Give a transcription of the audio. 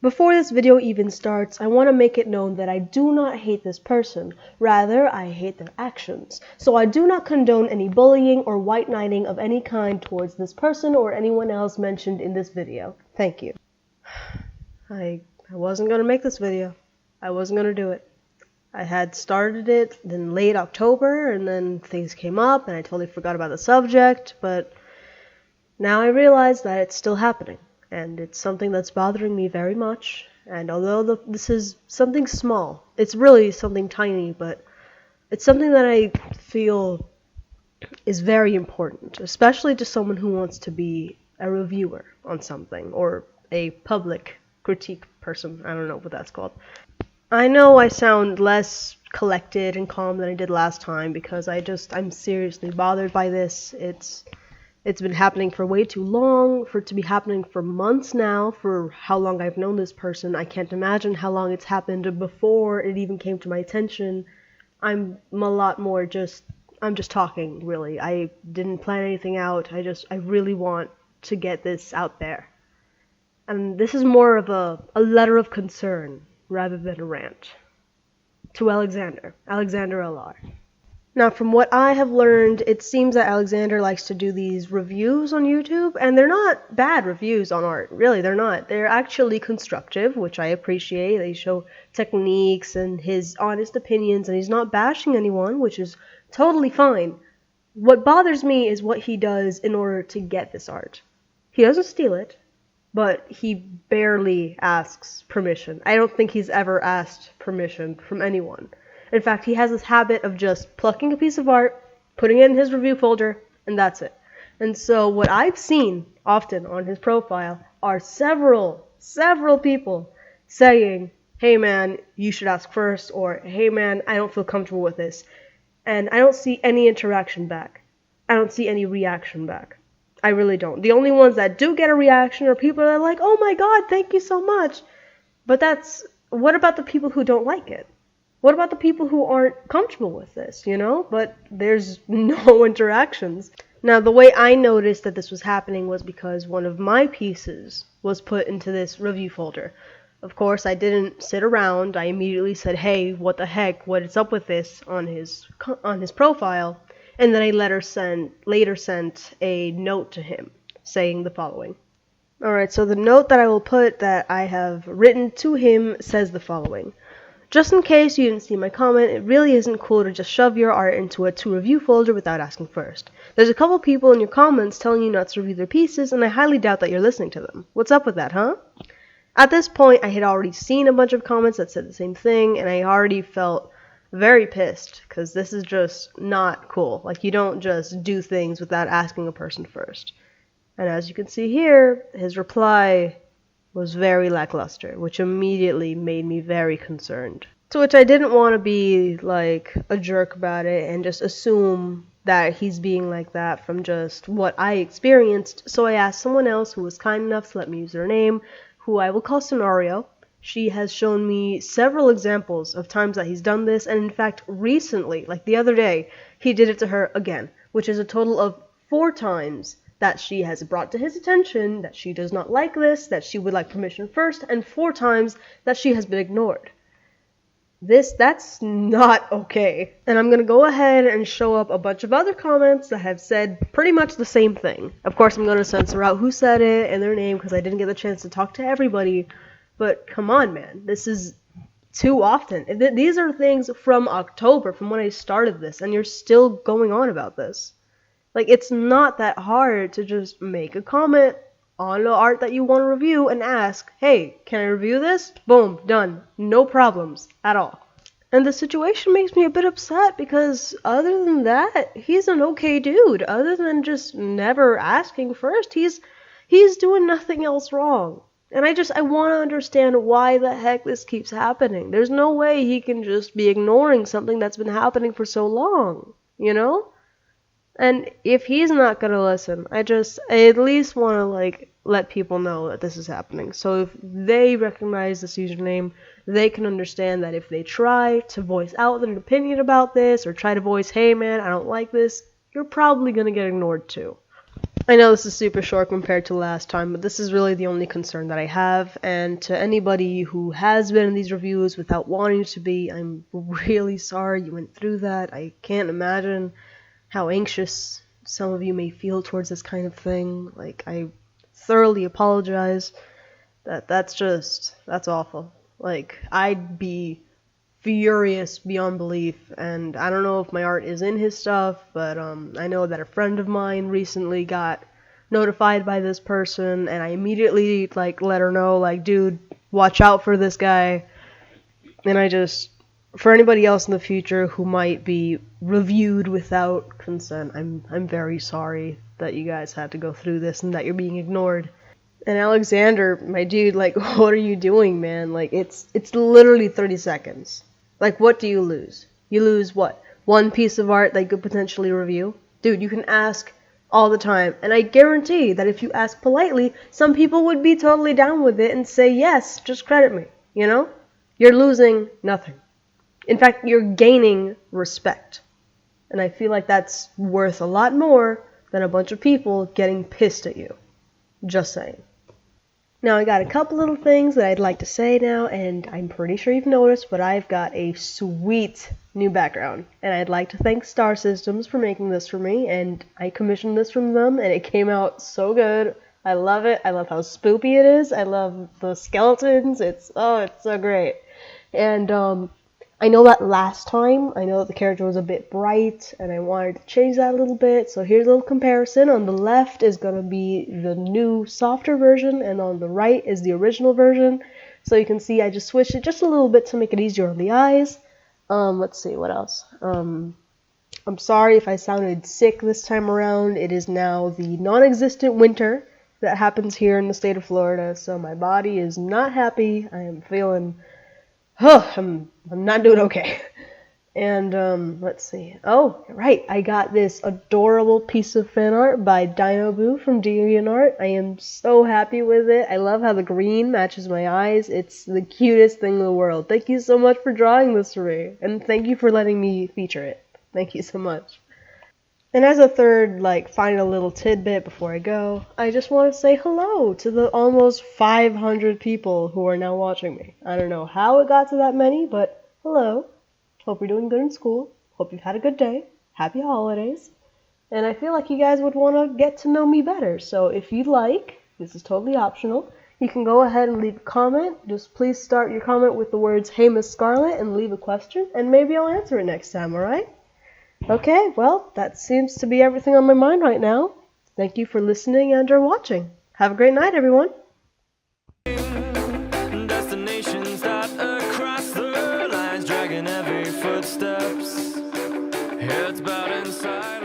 Before this video even starts, I want to make it known that I do not hate this person. Rather, I hate their actions. So I do not condone any bullying or white knighting of any kind towards this person or anyone else mentioned in this video. Thank you. I wasn't going to make this video. I wasn't going to do it. I had started it in late October, and then things came up, and I totally forgot about the subject, but now I realize that it's still happening. And it's something that's bothering me very much, and although this is something small, it's really something tiny, but it's something that I feel is very important, especially to someone who wants to be a reviewer on something, or a public critique person. I don't know what that's called. I know I sound less collected and calm than I did last time, because I'm seriously bothered by this. It's been happening for way too long, for it to be happening for months now, for how long I've known this person. I can't imagine how long it's happened before it even came to my attention. I'm just talking, really. I didn't plan anything out. I really want to get this out there. And this is more of a letter of concern rather than a rant. To Alexander LR. Now, from what I have learned, it seems that Alexander likes to do these reviews on YouTube, and they're not bad reviews on art. Really, they're not. They're actually constructive, which I appreciate. They show techniques and his honest opinions, and he's not bashing anyone, which is totally fine. What bothers me is what he does in order to get this art. He doesn't steal it, but he barely asks permission. I don't think he's ever asked permission from anyone. In fact, he has this habit of just plucking a piece of art, putting it in his review folder, and that's it. And so what I've seen often on his profile are several people saying, hey man, you should ask first, or hey man, I don't feel comfortable with this. And I don't see any interaction back. I don't see any reaction back. I really don't. The only ones that do get a reaction are people that are like, oh my god, thank you so much. But what about the people who don't like it? What about the people who aren't comfortable with this, But there's no interactions. Now, the way I noticed that this was happening was because one of my pieces was put into this review folder. Of course, I didn't sit around. I immediately said, hey, what the heck, what is up with this on his profile? And then I later sent a note to him saying the following. Alright, so the note that I will put that I have written to him says the following. Just in case you didn't see my comment, it really isn't cool to just shove your art into a to-review folder without asking first. There's a couple people in your comments telling you not to review their pieces, and I highly doubt that you're listening to them. What's up with that, huh? At this point, I had already seen a bunch of comments that said the same thing, and I already felt very pissed, because this is just not cool. Like, you don't just do things without asking a person first. And as you can see here, his reply was very lackluster, which immediately made me very concerned. To which I didn't want to be like a jerk about it and just assume that he's being like that from just what I experienced, so I asked someone else who was kind enough to let me use their name, who I will call Ariel. She has shown me several examples of times that he's done this, and in fact recently, like the other day, he did it to her again, which is a total of 4 times that she has brought to his attention that she does not like this, that she would like permission first, and 4 times that she has been ignored. That's not okay. And I'm gonna go ahead and show up a bunch of other comments that have said pretty much the same thing. Of course, I'm gonna censor out who said it and their name because I didn't get the chance to talk to everybody, but come on, man. This is too often. These are things from October, from when I started this, and you're still going on about this. Like, it's not that hard to just make a comment on the art that you want to review and ask, hey, can I review this? Boom, done. No problems at all. And the situation makes me a bit upset because other than that, he's an okay dude. Other than just never asking first, he's doing nothing else wrong. And I want to understand why the heck this keeps happening. There's no way he can just be ignoring something that's been happening for so long, And if he's not gonna listen, I at least want to let people know that this is happening. So if they recognize this username, they can understand that if they try to voice out their opinion about this, or try to voice, hey man, I don't like this, you're probably gonna get ignored too. I know this is super short compared to last time, but this is really the only concern that I have, and to anybody who has been in these reviews without wanting to be, I'm really sorry you went through that. I can't imagine how anxious some of you may feel towards this kind of thing. Like, I thoroughly apologize. That's awful. Like, I'd be furious beyond belief, and I don't know if my art is in his stuff, but I know that a friend of mine recently got notified by this person, and I immediately like let her know, like, dude, watch out for this guy. And for anybody else in the future who might be reviewed without consent, I'm very sorry that you guys had to go through this and that you're being ignored. And Alexander, my dude, like, what are you doing, man? Like, it's literally 30 seconds. Like, what do you lose? You lose what? One piece of art that you could potentially review? Dude, you can ask all the time. And I guarantee that if you ask politely, some people would be totally down with it and say, yes, just credit me, you know? You're losing nothing. In fact, you're gaining respect. And I feel like that's worth a lot more than a bunch of people getting pissed at you. Just saying. Now, I got a couple little things that I'd like to say now, and I'm pretty sure you've noticed, but I've got a sweet new background. And I'd like to thank Star Systems for making this for me, and I commissioned this from them, and it came out so good. I love it. I love how spoopy it is. I love the skeletons. It's so great. And, I know that last time, I know that the character was a bit bright, and I wanted to change that a little bit, so here's a little comparison. On the left is going to be the new, softer version, and on the right is the original version. So you can see I just switched it just a little bit to make it easier on the eyes. Let's see, what else? I'm sorry if I sounded sick this time around. It is now the non-existent winter that happens here in the state of Florida, so my body is not happy. I am feeling... I'm not doing okay. And, let's see. Oh, right, I got this adorable piece of fan art by Dino Boo from DeviantArt. I am so happy with it. I love how the green matches my eyes. It's the cutest thing in the world. Thank you so much for drawing this for me. And thank you for letting me feature it. Thank you so much. And as a third, final little tidbit before I go, I just want to say hello to the almost 500 people who are now watching me. I don't know how it got to that many, but hello. Hope you're doing good in school. Hope you've had a good day. Happy holidays. And I feel like you guys would want to get to know me better. So if you'd like, this is totally optional, you can go ahead and leave a comment. Just please start your comment with the words, "Hey Miss Scarlet," and leave a question, and maybe I'll answer it next time, alright? Okay, well, that seems to be everything on my mind right now. Thank you for listening and or watching. Have a great night, everyone. Destinations that across the lines, dragging every footsteps. Heads bowed inside.